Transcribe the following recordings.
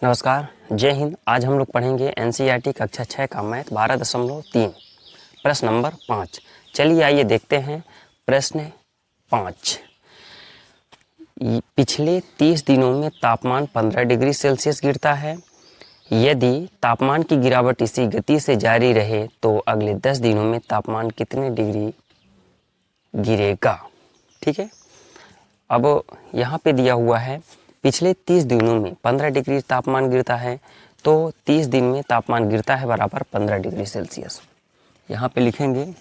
नमस्कार, जय हिंद। आज हम लोग पढ़ेंगे एनसीईआरटी कक्षा 6 का मैथ 12.3 प्रश्न नंबर 5। चलिए आइए देखते हैं प्रश्न 5। पिछले 30 दिनों में तापमान 15 डिग्री सेल्सियस गिरता है। यदि तापमान की गिरावट इसी गति से जारी रहे तो अगले 10 दिनों में तापमान कितने डिग्री गिरेगा। ठीक है, अब यहाँ पे दिया हुआ है पिछले 30 दिनों में 15 डिग्री तापमान गिरता है, तो 30 दिन में तापमान गिरता है बराबर 15 डिग्री सेल्सियस। यहाँ पे लिखेंगे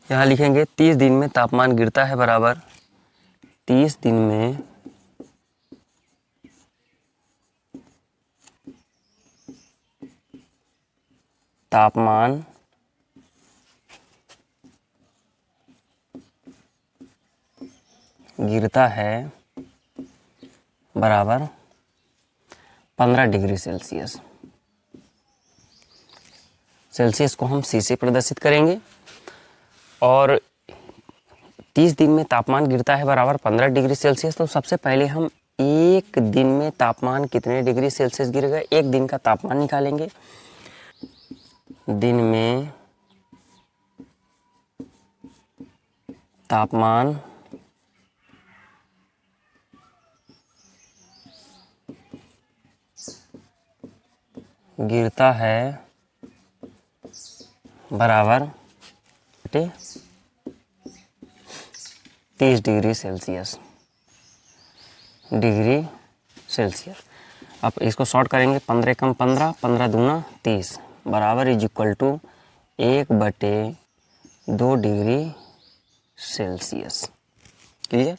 यहाँ लिखेंगे 30 दिन में तापमान गिरता है बराबर 30 दिन में तापमान गिरता है बराबर 15 डिग्री सेल्सियस। सेल्सियस को हम सी से प्रदर्शित करेंगे और 30 दिन में तापमान गिरता है बराबर 15 डिग्री सेल्सियस। तो सबसे पहले हम एक दिन में तापमान कितने डिग्री सेल्सियस गिरेगा, एक दिन का तापमान निकालेंगे। दिन में तापमान गिरता है बराबर 30 डिग्री सेल्सियस। अब इसको शॉर्ट करेंगे, 15 कम 15, 15 दूना 30 बराबर is equal to 1/2 degree Celsius. Clear.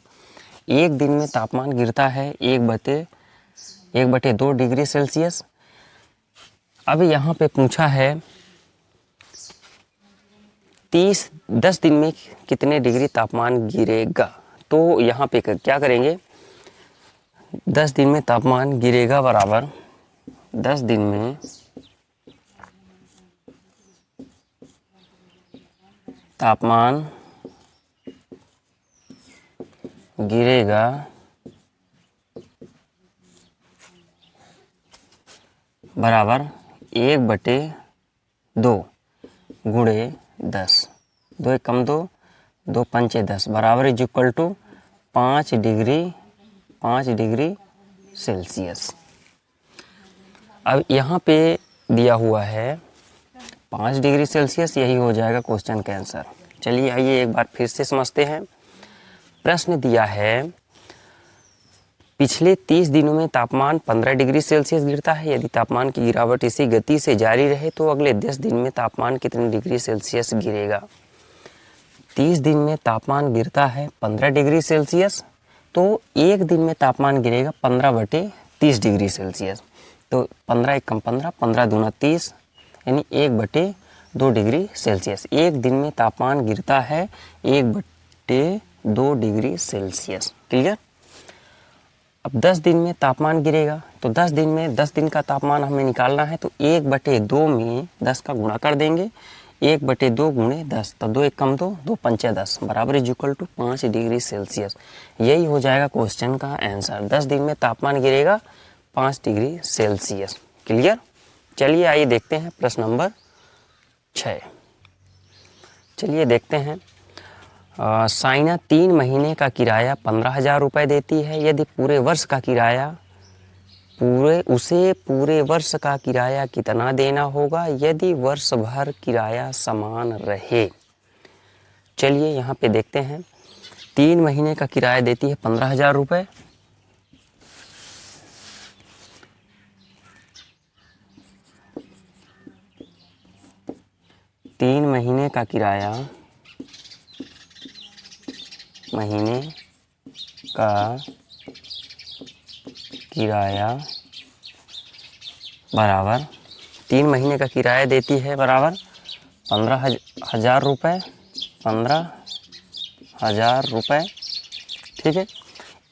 एक दिन में तापमान गिरता है 1/2 डिग्री सेल्सियस। अब यहाँ पे पूछा है 10 दिन में कितने डिग्री तापमान गिरेगा। तो यहाँ पे क्या करेंगे, 10 दिन में तापमान गिरेगा बराबर 10 दिन में तापमान गिरेगा बराबर 1/2 गुणे 10, 2 कम 2, 2 पंचे 10 बराबर is equal to 5 degree Celsius. अब यहाँ पे दिया हुआ है 5 डिग्री सेल्सियस, यही हो जाएगा क्वेश्चन का आंसर। चलिए आइए एक बार फिर से समझते हैं। प्रश्न दिया है पिछले 30 दिनों में तापमान 15 डिग्री सेल्सियस गिरता है। यदि तापमान की गिरावट इसी गति से जारी रहे तो अगले 10 दिन में तापमान कितने डिग्री सेल्सियस गिरेगा। 30 दिन में तापमान गिरता है 15 डिग्री सेल्सियस, तो एक दिन में तापमान गिरेगा 15/30 डिग्री सेल्सियस। तो 15 एक कम 15, 15 दूना 30 यानी 1/2 डिग्री सेल्सियस। एक दिन में तापमान गिरता है 1/2 डिग्री सेल्सियस। क्लियर। अब 10 दिन में तापमान गिरेगा, तो 10 दिन में 10 दिन का तापमान हमें निकालना है, तो 1/2 में 10 का गुणा कर देंगे। 1/2 गुणे 10, तो 2 एक कम 2, 2 पंचे 10 बराबर is equal to 5 degree Celsius. यही हो जाएगा क्वेश्चन का आंसर। 10 दिन में तापमान गिरेगा 5 डिग्री सेल्सियस। क्लियर। चलिए आइए देखते हैं प्रश्न नंबर 6। चलिए देखते हैं। साइना 3 महीने का किराया 15,000 रुपये देती है। यदि पूरे वर्ष का किराया पूरे वर्ष का किराया कितना देना होगा यदि वर्ष भर किराया समान रहे। चलिए यहाँ पे देखते हैं। 3 महीने का किराया देती है 15,000 रुपये। तीन महीने का किराया बराबर 3 महीने का किराया देती है बराबर 15,000 रुपये। 15,000 रुपये। ठीक है।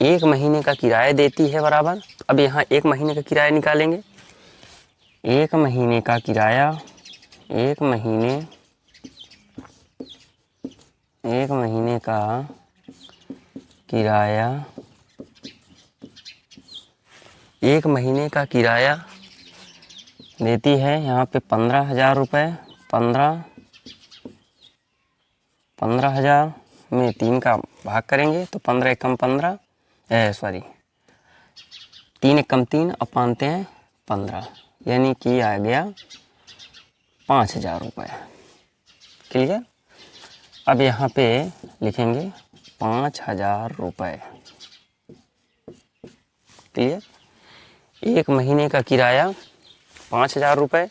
एक महीने का किराया देती है बराबर, अब यहाँ एक महीने का किराया निकालेंगे। एक महीने का किराया एक महीने का किराया, एक महीने का किराया देती है यहाँ पे 15,000 रुपये। 15,000 में 3 का भाग करेंगे तो 15 एकम 15, 3 एकम 3 और 5 हैं 15, यानी कि आ गया 5,000 रुपये। क्लियर। अब यहाँ पे लिखेंगे 5,000 रुपये। क्लियर। एक महीने का किराया 5,000 रुपये।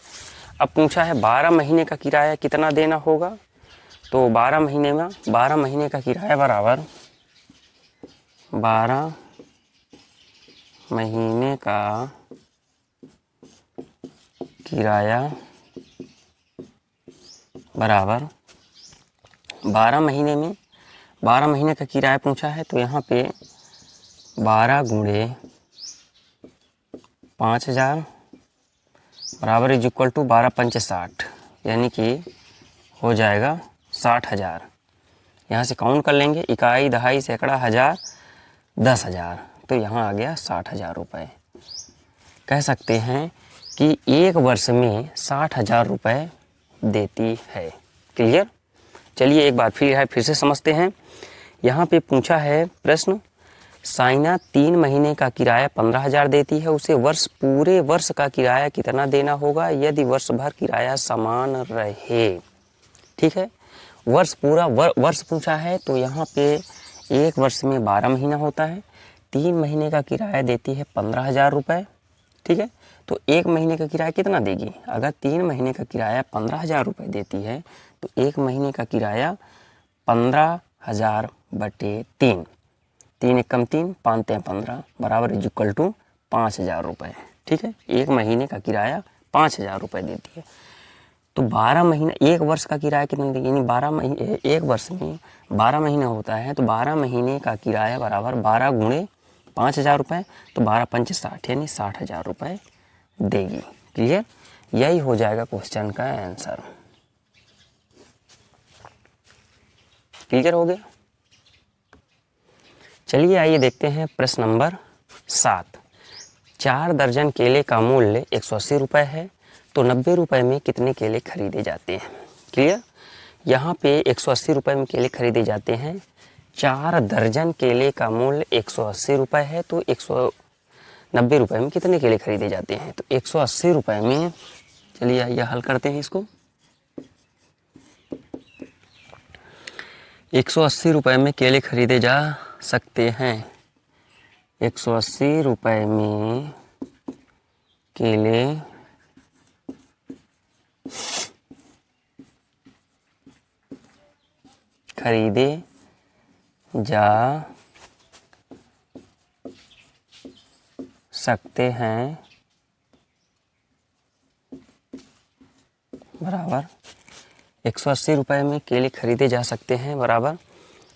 अब पूछा है 12 महीने का किराया कितना देना होगा, तो 12 महीने का किराया बराबर 12 महीने का किराया बराबर 12 महीने का किराया पूछा है, तो यहाँ पे 12 गुणे 5,000 बराबर इज इक्वल टू 12 पंचे 60, यानी कि हो जाएगा 60,000। यहाँ से काउंट कर लेंगे, इकाई, दहाई, सैकड़ा, हज़ार, 10,000, तो यहाँ आ गया 60,000 रुपये। कह सकते हैं कि एक वर्ष में 60,000 रुपये देती है। क्लियर। चलिए एक बार फिर से समझते हैं। यहाँ पे पूछा है प्रश्न, साइना 3 महीने का किराया 15,000 देती है, उसे पूरे वर्ष का किराया कितना देना होगा यदि वर्ष भर किराया समान रहे। ठीक है, वर्ष पूछा है, तो यहाँ पे एक वर्ष में 12 महीना होता है। 3 महीने का किराया देती है 15,000 रुपये। ठीक है, तो एक महीने का किराया कितना देगी, अगर 3 महीने का किराया 15,000 रुपये देती है तो एक महीने का किराया 15,000 बटे 3, 3 एकम 3, 5 हैं 15 बराबर इज इक्वल टू 5,000 रुपये। ठीक है, एक महीने का किराया 5,000 रुपये देती है, तो 12 महीना, एक वर्ष का किराया कितना देगी, यानी 12 महीने, एक वर्ष में 12 महीना होता है, तो 12 महीने का किराया बराबर 12 गुणे 5,000 रुपये, तो 12 पंच 60, यानी 60,000 रुपये देगी। क्लियर। यही हो जाएगा क्वेश्चन का आंसर। क्लियर हो गया। चलिए आइए देखते हैं प्रश्न नंबर 7। 4 दर्जन केले का मूल्य 180 रुपये है, तो 90 रुपये में कितने केले खरीदे जाते हैं। क्लियर। यहाँ पे 180 रुपये में केले खरीदे जाते हैं। 4 दर्जन केले का मूल्य 180 रुपये है, तो 190 रुपये में कितने केले खरीदे जाते हैं, तो 180 रुपये में, चलिए आइए हल करते हैं इसको। 180 रुपये में केले खरीदे जा सकते हैं। 180 रुपये में केले खरीदे जा सकते हैं बराबर 180 रुपये में केले खरीदे जा सकते हैं बराबर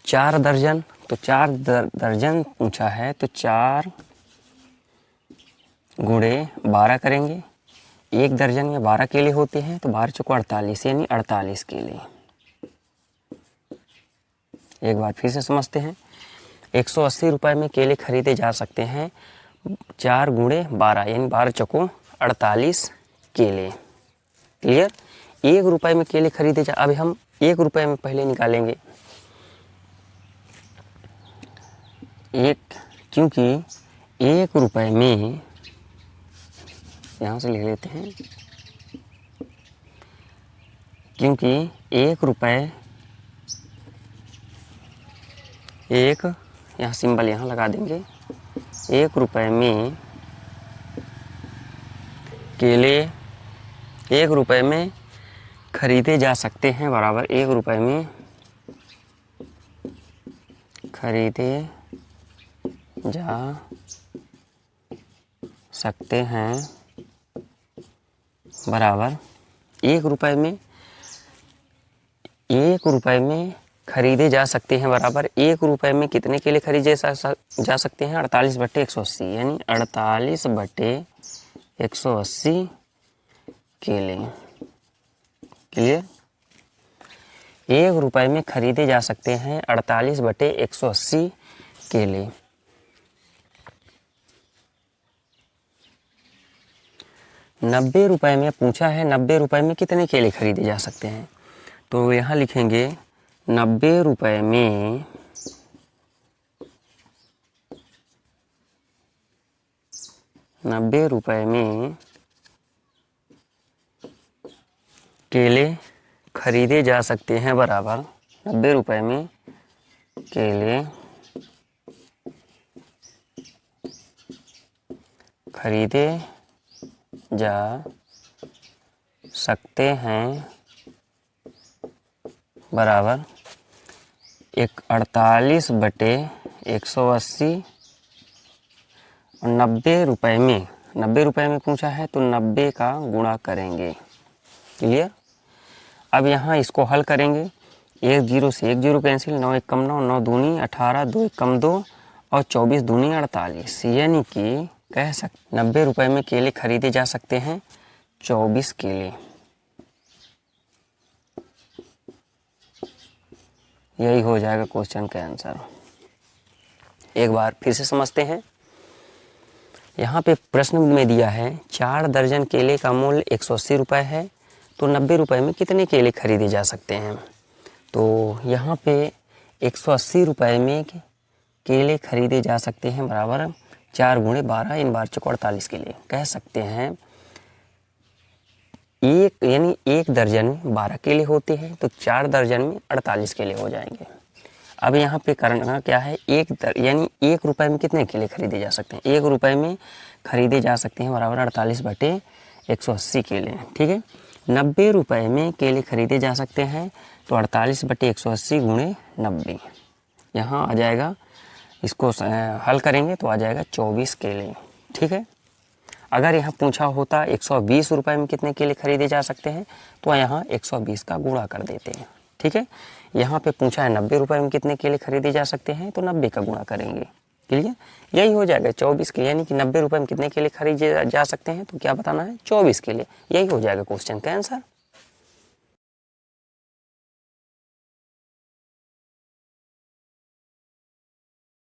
4 दर्जन, तो 4 दर्जन पूछा है, तो 4 गुणे 12 करेंगे। एक दर्जन में 12 केले होते हैं, तो 12 चौको 48, यानी 48 केले। एक बार फिर से समझते हैं। 180 रुपये में केले खरीदे जा सकते हैं, 4 गुणे 12, यानी 12 चौको 48 केले। क्लियर। 1 रुपये में केले खरीदे जा, अभी हम 1 रुपये में पहले निकालेंगे, क्योंकि 1 रुपये में, यहाँ से लिख लेते हैं, क्योंकि 1 रुपये, एक यहाँ सिंबल यहाँ लगा देंगे, 1 रुपये में केले 1 रुपये में खरीदे जा सकते हैं बराबर 1 रुपये में खरीदे जा सकते हैं बराबर 1 रुपये में, 1 रुपये में खरीदे जा सकते हैं बराबर 1 रुपये में कितने केले खरीदे जा सकते हैं, 48 बटे 180, यानी 48 बटे 180 केले। क्लियर। 1 रुपए में खरीदे जा सकते हैं 48/180 केले। 90 रुपए में पूछा है 90 रुपए में कितने केले खरीदे जा सकते हैं, तो यहाँ लिखेंगे 90 रुपए में केले खरीदे जा सकते हैं बराबर 90 रुपए में केले खरीदे जा सकते हैं बराबर 48/180 और 90 रुपए में पूछा है तो 90 का गुणा करेंगे। क्लियर। अब यहाँ इसको हल करेंगे, 1 0 से 1 0 कैंसिल, 9 1 कम 9, 9 दूनी 18, 2 1 कम 2 और 24 दूनी 48, यानी कि कह सकते 90 रुपए में केले खरीदे जा सकते हैं 24 केले। यही हो जाएगा क्वेश्चन का आंसर। एक बार फिर से समझते हैं। यहाँ पे प्रश्न में दिया है 4 दर्जन केले का मूल्य 180 रुपये है, तो 90 रुपए में कितने केले खरीदे जा सकते हैं। तो यहाँ पे 180 रुपये में केले खरीदे जा सकते हैं बराबर 4 × 12 इन 12 × 48 केले। कह सकते हैं यानी 1 दर्जन में 12 केले होते हैं, तो 4 दर्जन में 48 केले हो जाएंगे। अब यहाँ पे करना क्या है, यानी 1 रुपए में कितने केले खरीदे जा सकते हैं, 1 रुपए में खरीदे जा सकते हैं बराबर 48/180 केले। ठीक है। 90 रुपए में केले खरीदे जा सकते हैं, तो 48/180 × 90 यहाँ आ जाएगा। इसको हल करेंगे तो आ जाएगा 24 केले। ठीक है। अगर यहाँ पूछा होता 120 रुपए में कितने केले खरीदे जा सकते हैं, तो यहाँ 120 का गुणा कर देते हैं। ठीक है। यहाँ पे पूछा है 90 रुपए में कितने केले खरीदे जा सकते हैं, तो 90 का गुणा करेंगे। क्लियर। यही हो जाएगा 24 केले, यानी कि 90 रुपए में कितने केले खरीदे जा सकते हैं, तो क्या बताना है 24 केले। यही हो जाएगा क्वेश्चन का आंसर।